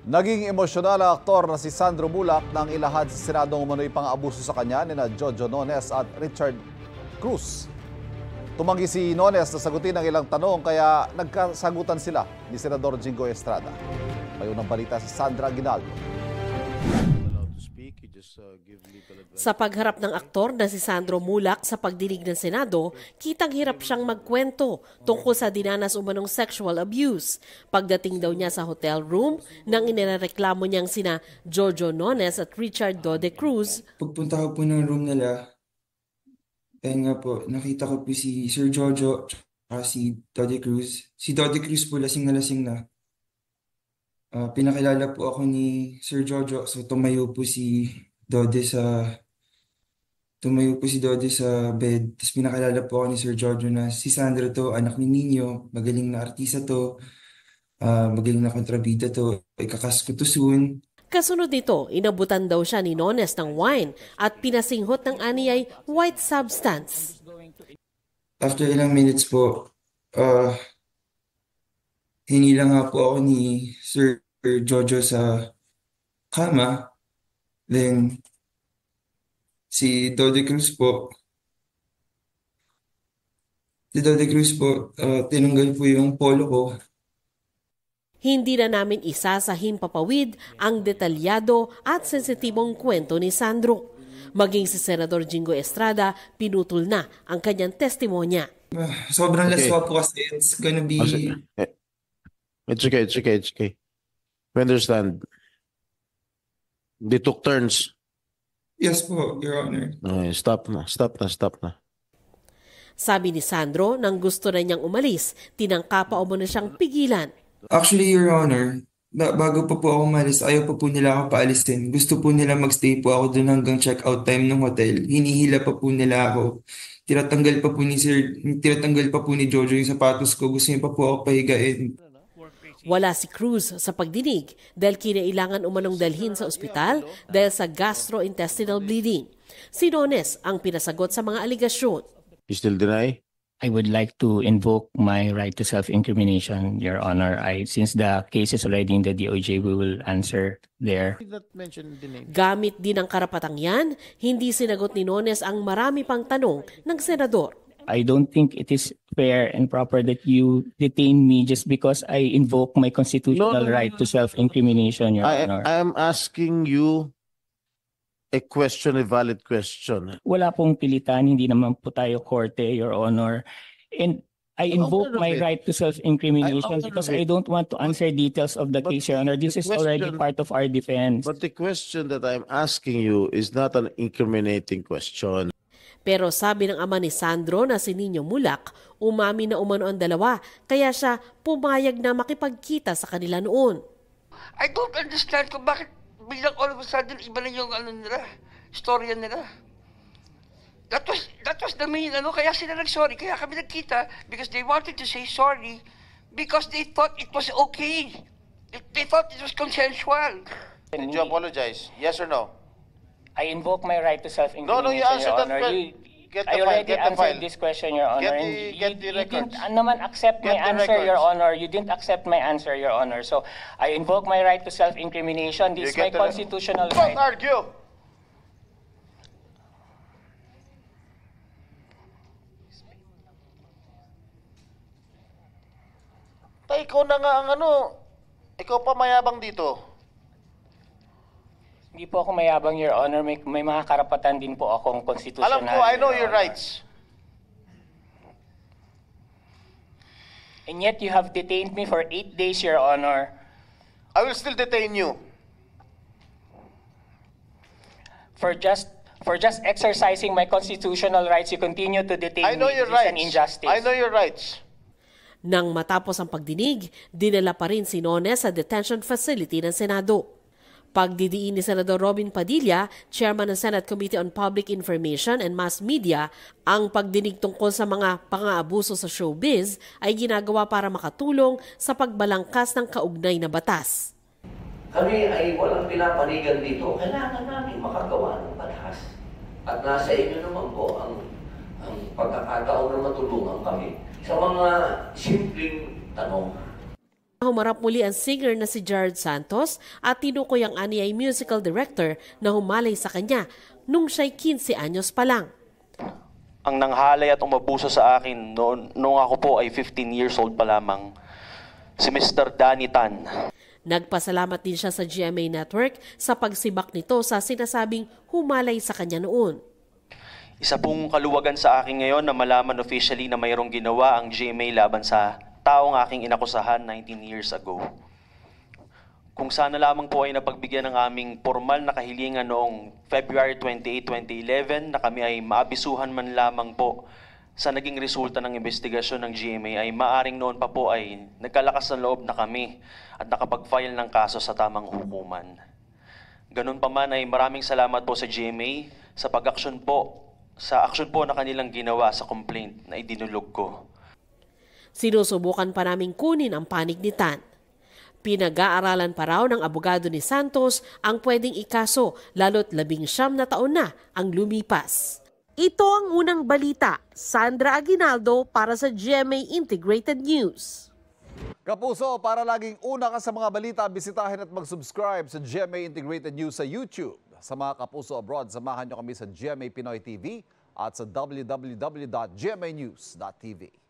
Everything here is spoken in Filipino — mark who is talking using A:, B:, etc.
A: Naging emosyonal ang aktor na si Sandro Bulak nang ilahad sa Senado ang umano'y pang-aabuso sa kanya ni Jojo Nones at Richard Cruz. Tumanggi si Nones na sagutin ang ilang tanong kaya nagkasagutan sila ni Senador Jingo Estrada. May unang balita si Sandra Aguinaldo.
B: Sa pagharap ng aktor na si Sandro Bulak sa pagdinig ng Senado, kitang hirap siyang magkwento tungkol sa dinanas umanong sexual abuse. Pagdating daw niya sa hotel room, nang inireklamo niyang sina Jojo Nones at Richard Dode Cruz.
C: Pagpunta ko po ng room nila, nga po, nakita ko po si Sir Jojo at si Dode Cruz. Si Dode Cruz po lasing na. Pinakilala po ako ni Sir Jojo, so tumayo po si Dode sa bed. Tapos pinakilala po ako ni Sir Jojo na si Sandro to, anak ni Nino, magaling na artista to, magaling na kontrabida to, ikakas ko to soon.
B: Kasunod nito, inabutan daw siya ni Nones ng wine at pinasinghot ng aniyay white substance.
C: After ilang minutes po, hinila nga po ako ni Sir Jojo sa kama. Then, si Dode Cruz po, tinanggal po yung polo ko.
B: Hindi na namin isasahing papawid ang detalyado at sensitibong kwento ni Sandro. Maging si Senador Jingo Estrada, pinutol na ang kanyang testimonya.
C: Sobrang laswa po kasi it's gonna be...
D: It's okay. We understand. They took turns.
C: Yes po, Your Honor.
D: Okay, stop na.
B: Sabi ni Sandro, nang gusto na niyang umalis, tinangka pa umano siyang pigilan.
C: Actually, Your Honor, bago pa po ako umalis, ayaw pa po nila ako paalisin. Gusto po nila magstay po ako dun hanggang check-out time ng hotel. Hinihila pa po nila ako. Tinatanggal pa po ni Jojo yung sapatos ko. Gusto niya pa po ako pahigain.
B: Wala si Cruz sa pagdinig dahil kinailangan umanong dalhin sa ospital dahil sa gastrointestinal bleeding. Si Nones ang pinasagot sa mga aligasyon.
D: You still deny?
E: I would like to invoke my right to self-incrimination, Your Honor. Since the case is already in the DOJ, we will answer there.
B: Gamit din ang karapatang yan, hindi sinagot ni Nones ang marami pang tanong ng senador.
E: I don't think it is fair and proper that you detain me just because I invoke my constitutional right to self-incrimination, Your Honor.
D: I am asking you a valid question.
E: Wala pong pilitan, hindi naman po tayo korte, Your Honor. And I invoke my right to self-incrimination because I don't want to answer details of the case, Your Honor. This is already part of our defense.
D: But the question that I'm asking you is not an incriminating question.
B: Pero sabi ng ama ni Sandro na si Nino Mulak, umami na umano ang dalawa, kaya siya pumayag na makipagkita sa kanila noon.
F: I don't understand kung bakit biglang all of a sudden iba na yung storya nila. That was the main kaya sila nag-sorry, kaya kami nagkita because they wanted to say sorry because they thought it was okay. They thought it was consensual.
D: Did you apologize? Yes or no?
E: I invoke my right to self-incrimination,
D: No, you answered
E: Your Honor. I already answered this question, Your Honor.
D: Get the records.
E: You didn't accept my answer, Your Honor. You didn't accept my answer, Your Honor. So I invoke my right to self-incrimination. This is my constitutional right.
D: Don't argue! Ikaw na nga ang ikaw pa mayabang dito.
E: Hindi po ako mayabang, Your Honor. May mga karapatan din po akong constitutional.
D: Alam ko, I know your rights.
E: And yet you have detained me for 8 days, Your Honor.
D: I will still detain you.
E: For just exercising my constitutional rights, you continue to detain
D: I know
E: me.
D: your
E: This is
D: rights.
E: an injustice.
D: I know your rights.
B: Nang matapos ang pagdinig, dinala pa rin si Nones sa detention facility ng Senado. Pagdidiin ni Senador Robin Padilla, Chairman ng Senate Committee on Public Information and Mass Media, ang pagdinig tungkol sa mga pang-aabuso sa showbiz ay ginagawa para makatulong sa pagbalangkas ng kaugnay na batas.
F: Kami ay walang pinapanigan dito. Kailangan namin makagawa ng batas. At nasa inyo naman po ang pagkakataon na matulungan kami sa mga simpleng tanong.
B: Humarap muli ang singer na si Jared Santos at tinukoy ang ani ay musical director na humalay sa kanya nung siya'y 15 anyos pa lang.
G: Ang nanghalay at umabuso sa akin noong ako po ay 15 years old pa lamang, si Mr. Danny Tan.
B: Nagpasalamat din siya sa GMA Network sa pagsibak nito sa sinasabing humalay sa kanya noon.
G: Isa pong kaluwagan sa akin ngayon na malaman officially na mayroong ginawa ang GMA laban sa taong aking inakusahan 19 years ago. Kung sana lamang po ay napagbigyan ng aming formal na kahilingan noong February 28, 2011 na kami ay maabisuhan man lamang po sa naging resulta ng investigasyon ng GMA ay maaring noon pa po ay nagkalakas ng loob na kami at nakapag-file ng kaso sa tamang hukuman. Ganun pa man ay maraming salamat po sa GMA sa pag-aksyon po, sa aksyon po na kanilang ginawa sa complaint na idinulog ko.
B: Sinusubukan pa naming kunin ang panig ni Tan. Pinag-aaralan pa raw ng abogado ni Santos ang pwedeng ikaso lalo't 19 na taon na ang lumipas. Ito ang unang balita. Sandra Aguinaldo para sa GMA Integrated News.
A: Kapuso, para laging una ka sa mga balita, bisitahin at mag-subscribe sa GMA Integrated News sa YouTube. Sa mga kapuso abroad, samahan nyo kami sa GMA Pinoy TV at sa www.gmanews.tv.